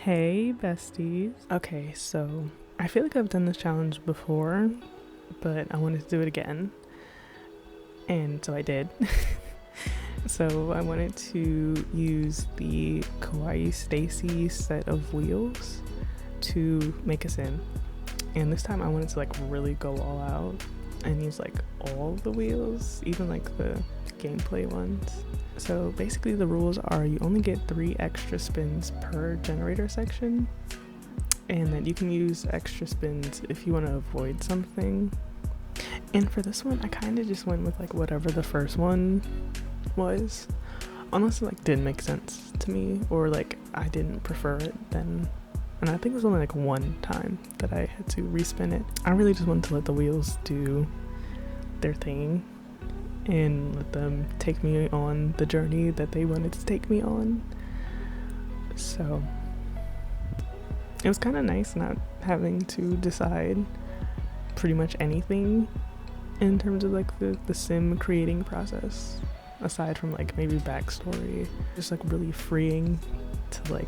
Hey, besties. Okay, so I feel like I've done this challenge before, but I wanted to do it again. And so I did. So I wanted to use the Kawaii Stacy set of wheels to make a sim. And this time I wanted to really go all out and use all the wheels, even the gameplay ones. So basically the rules are you only get 3 extra spins per generator section, and that you can use extra spins if you want to avoid something. And for this one I kind of just went with whatever the first one was, unless it didn't make sense to me or I didn't prefer it then. And I think it was only one time that I had to respin it. I really just wanted to let the wheels do their thing and let them take me on the journey that they wanted to take me on. So it was kind of nice not having to decide pretty much anything in terms of the sim creating process, aside from maybe backstory. Just really freeing to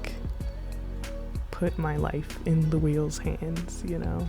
put my life in the wheel's hands, you know?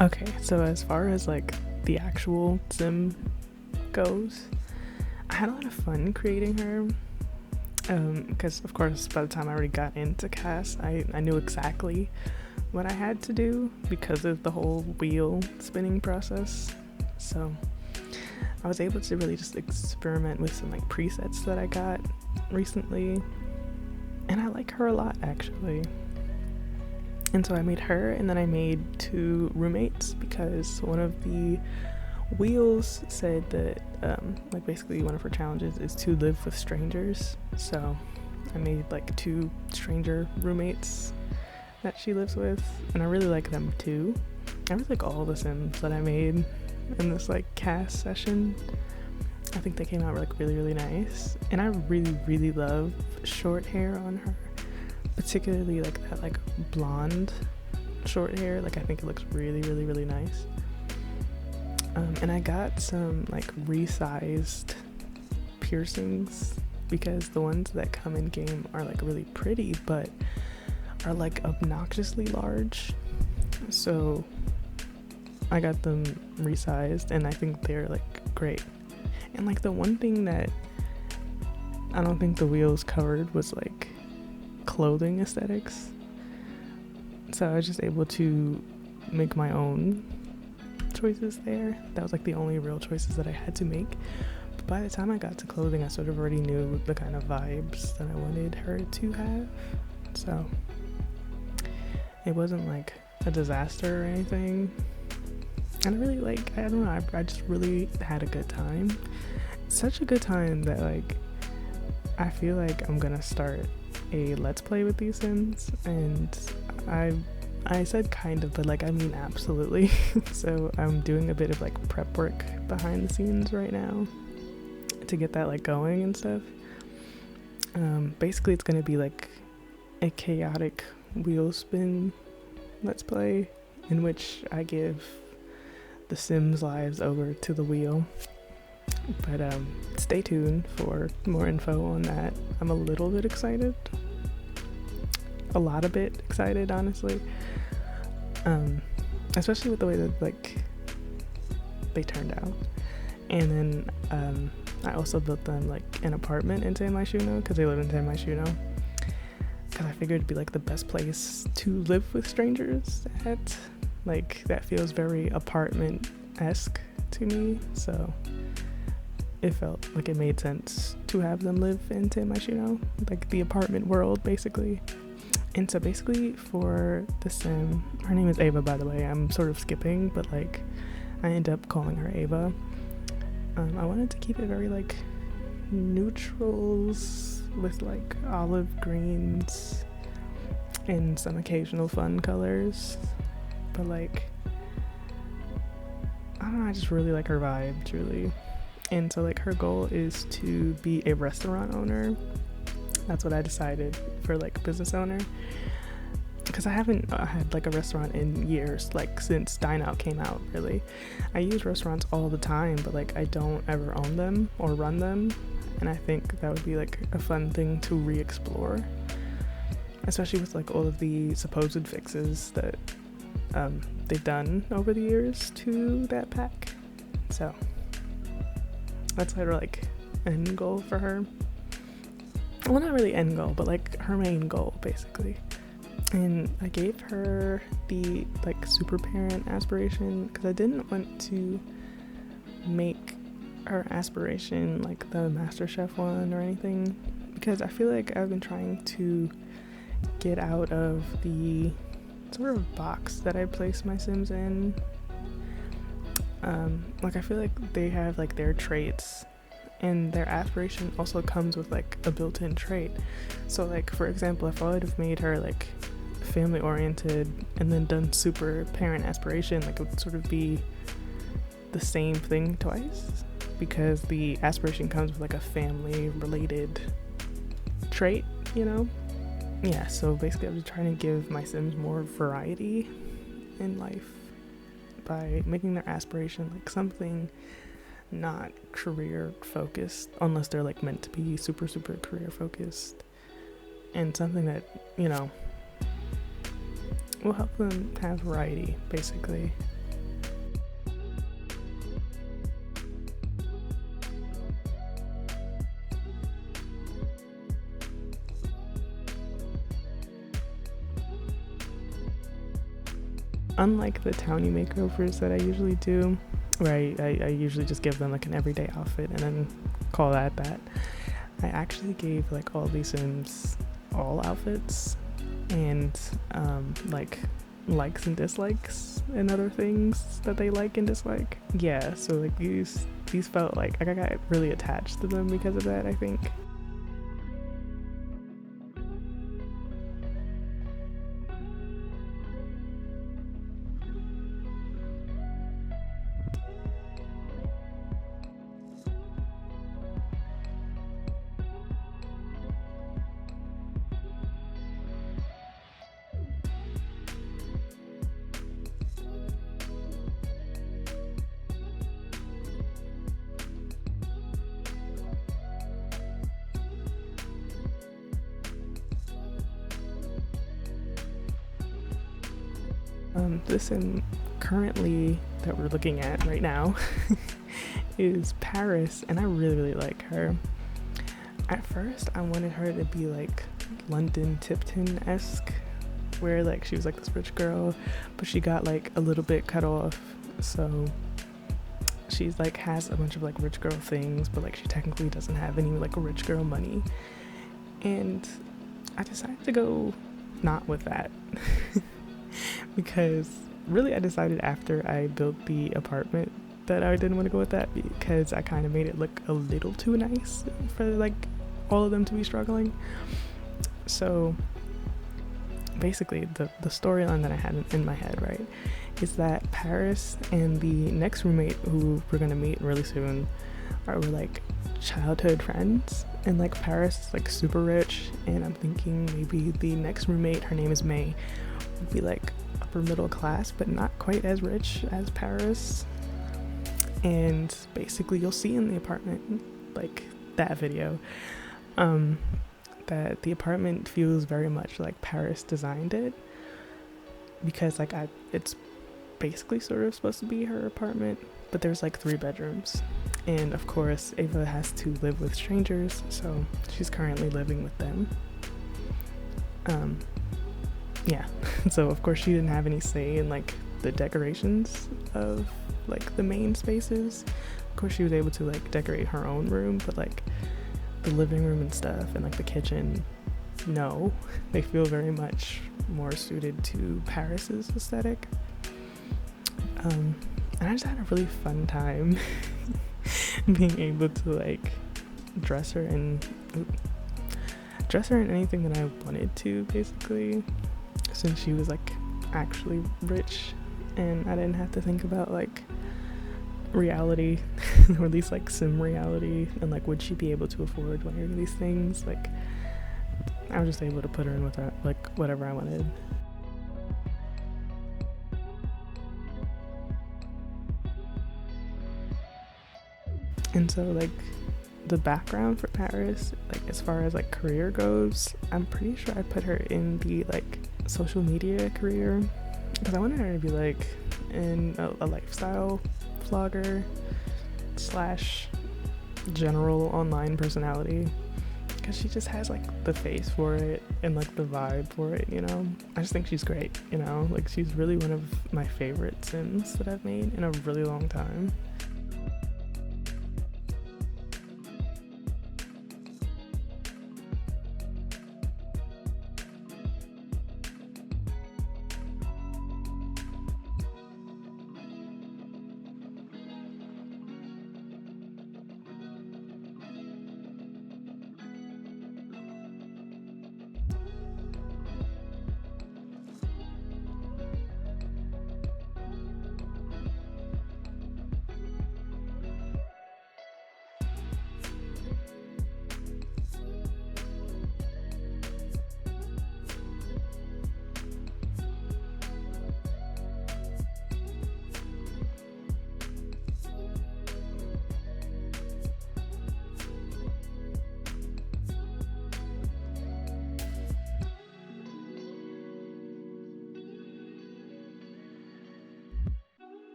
Okay, so as far as the actual sim goes, I had a lot of fun creating her, because of course by the time I already got into CAS, I knew exactly what I had to do because of the whole wheel spinning process. So I was able to really just experiment with some presets that I got recently, and I like her a lot actually. And so I made her, and then I made 2 roommates because one of the wheels said that basically one of her challenges is to live with strangers. So I made 2 stranger roommates that she lives with, and I really like them too. I really like all the sims that I made in this CAS session. I think they came out really nice, and I really love short hair on her, particularly that blonde short hair. I think it looks really nice. And I got some resized piercings because the ones that come in game are really pretty but are obnoxiously large, so I got them resized and I think they're great. And the one thing that I don't think the wheels covered was clothing aesthetics, so I was just able to make my own choices there. That was the only real choices that I had to make. But by the time I got to clothing, I sort of already knew the kind of vibes that I wanted her to have, so it wasn't a disaster or anything. And I really I don't know, I just really had a good time. Such a good time that I feel I'm gonna start a Let's Play with these Sims, and I said kind of, but like I mean absolutely. So I'm doing a bit of like prep work behind the scenes right now to get that like going and stuff. Basically it's gonna be like a chaotic wheel spin Let's Play in which I give the Sims lives over to the wheel. But stay tuned for more info on that. I'm a little bit excited. A lot of bit excited, honestly. Especially with the way that like they turned out. And then I also built them like an apartment in Taemaishuno because they live in Taemaishuno. Because I figured it'd be like the best place to live with strangers at. Like that feels very apartment-esque to me. So it felt like it made sense to have them live in Taemaishuno, like the apartment world basically. And so basically for the Sim, her name is Ava, by the way. I'm sort of skipping, but like I end up calling her Ava. I wanted to keep it very like neutrals with like olive greens and some occasional fun colors. But like, I don't know, I just really like her vibe, truly. And so like her goal is to be a restaurant owner. That's what I decided for like business owner, because I haven't had like a restaurant in years, like since Dine Out came out. Really, I use restaurants all the time, but like I don't ever own them or run them, and I think that would be like a fun thing to re-explore, especially with like all of the supposed fixes that they've done over the years to that pack. So that's her like end goal for her. Well, not really end goal, but like her main goal basically. And I gave her the like super parent aspiration because I didn't want to make her aspiration like the MasterChef one or anything, because I feel like I've been trying to get out of the sort of box that I place my Sims in. Like I feel like they have like their traits, and their aspiration also comes with like a built-in trait. So like for example, if I would have made her like family oriented and then done super parent aspiration, like it would sort of be the same thing twice, because the aspiration comes with like a family related trait, you know? Yeah, so basically I'm just trying to give my Sims more variety in life by making their aspiration like something not career focused, unless they're like meant to be super career focused, and something that, you know, will help them have variety basically. Unlike the townie makeovers that I usually do, where I usually just give them like an everyday outfit and then call that, I actually gave like all these Sims all outfits, and like likes and dislikes and other things that they like and dislike. Yeah, so like these felt like I got really attached to them because of that, I think. This Sim currently that we're looking at right now is Paris, and I really like her. At first I wanted her to be like London Tipton-esque, where like she was like this rich girl, but she got like a little bit cut off, so she's like has a bunch of like rich girl things, but like she technically doesn't have any like rich girl money. And I decided to go not with that because really I decided after I built the apartment that I didn't want to go with that, because I kind of made it look a little too nice for like all of them to be struggling. So basically the storyline that I had in my head, right, is that Paris and the next roommate who we're gonna meet really soon are like childhood friends, and like Paris is like super rich, and I'm thinking maybe the next roommate, her name is May, would be like upper middle class but not quite as rich as Paris. And basically you'll see in the apartment, like that video, that the apartment feels very much like Paris designed it, because like it's basically sort of supposed to be her apartment, but there's like 3 bedrooms, and of course Ava has to live with strangers, so she's currently living with them. Yeah. So of course she didn't have any say in like the decorations of like the main spaces. Of course she was able to like decorate her own room, but like the living room and stuff and like the kitchen, no, they feel very much more suited to Paris's aesthetic. And I just had a really fun time being able to like dress her in anything that I wanted to, basically, since she was like actually rich and I didn't have to think about like reality or at least like sim reality, and like would she be able to afford wearing these things. Like I was just able to put her in with that, like whatever I wanted. And so like the background for Paris, like as far as like career goes, I'm pretty sure I put her in the like social media career, because I wanted her to be like in a lifestyle vlogger slash general online personality, because she just has like the face for it and like the vibe for it, you know. I just think she's great, you know, like she's really one of my favorite Sims that I've made in a really long time.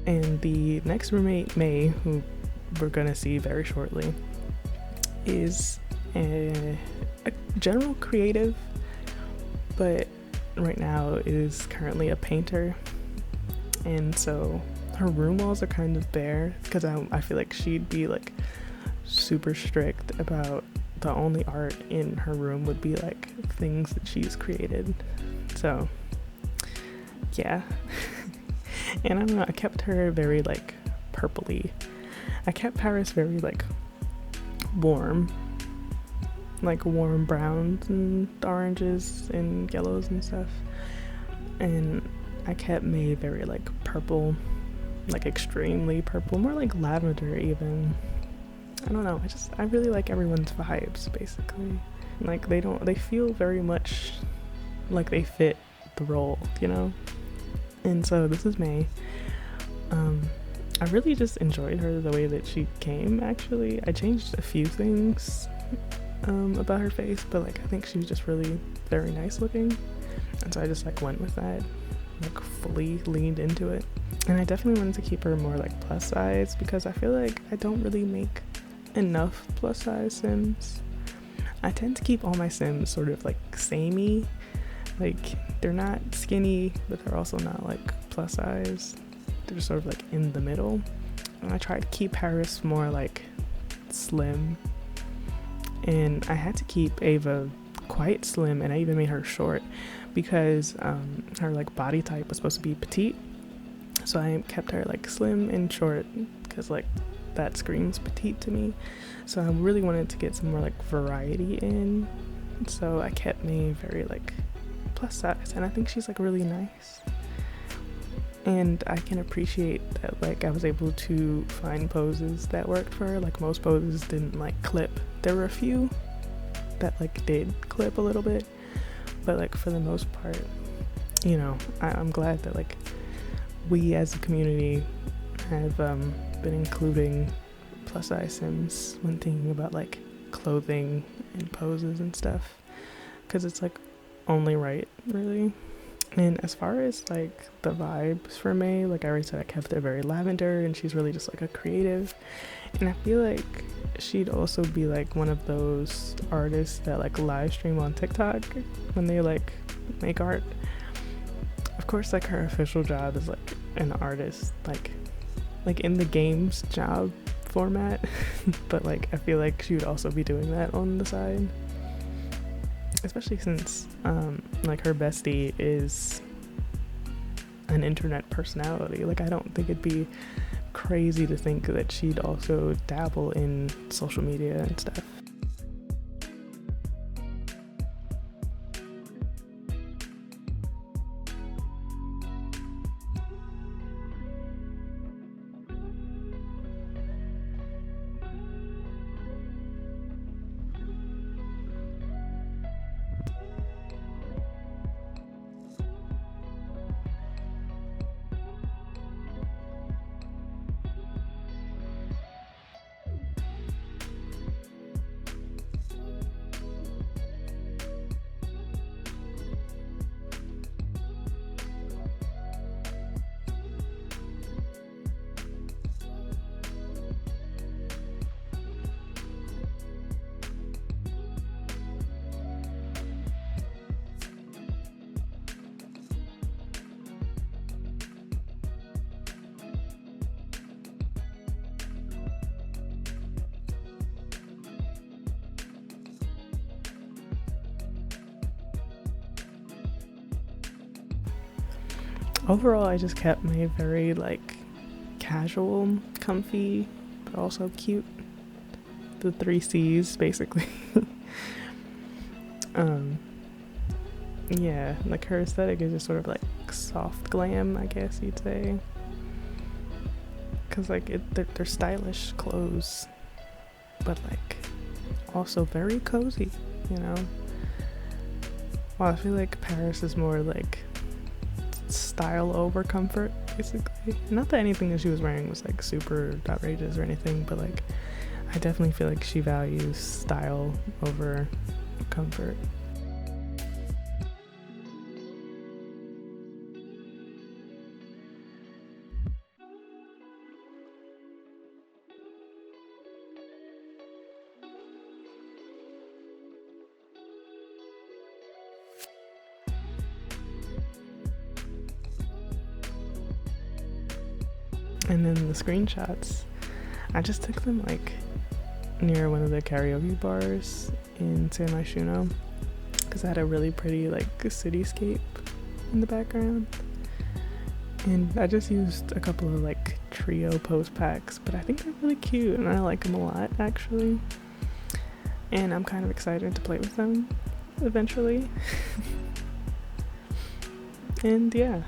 And the next roommate, May, who we're gonna see very shortly, is a general creative, but right now is currently a painter. And so her room walls are kind of bare, because I feel like she'd be like super strict about the only art in her room would be like things that she's created. So yeah. And I don't know, I kept her very like purpley. I kept Paris very like warm browns and oranges and yellows and stuff. And I kept May very like purple, like extremely purple, more like lavender even. I don't know, I really like everyone's vibes, basically. Like they feel very much like they fit the role, you know? And so this is May. I really just enjoyed her the way that she came, actually. I changed a few things about her face, but like I think she was just really very nice looking. And so I just like went with that, like fully leaned into it. And I definitely wanted to keep her more like plus size, because I feel like I don't really make enough plus size Sims. I tend to keep all my Sims sort of like samey. Like they're not skinny, but they're also not like plus size. They're sort of like in the middle. And I tried to keep Paris more like slim. And I had to keep Ava quite slim, and I even made her short because her like body type was supposed to be petite, so I kept her like slim and short because like that screams petite to me. So I really wanted to get some more like variety in, so I kept me very like plus size, and I think she's like really nice. And I can appreciate that like I was able to find poses that worked for her. Like most poses didn't like clip. There were a few that like did clip a little bit, but like for the most part, you know, I'm glad that like we as a community have been including plus size Sims when thinking about like clothing and poses and stuff, because it's like only right, really. And as far as like the vibes for May, like I already said, I kept it very lavender, and she's really just like a creative, and I feel like she'd also be like one of those artists that like live stream on TikTok when they like make art. Of course, like her official job is like an artist, like in the game's job format, but like I feel like she would also be doing that on the side, especially since like her bestie is an internet personality. Like I don't think it'd be crazy to think that she'd also dabble in social media and stuff. Overall, I just kept my very like casual, comfy, but also cute. The 3 C's basically. Yeah, like her aesthetic is just sort of like soft glam, I guess you'd say. Cause like they're stylish clothes, but like also very cozy, you know. While I feel like Paris is more like style over comfort, basically. Not that anything that she was wearing was like super outrageous or anything, but like I definitely feel like she values style over comfort. And then the screenshots, I just took them like near one of the karaoke bars in San Myshuno, because I had a really pretty like cityscape in the background, and I just used a couple of like trio post packs, but I think they're really cute and I like them a lot actually, and I'm kind of excited to play with them eventually. And yeah,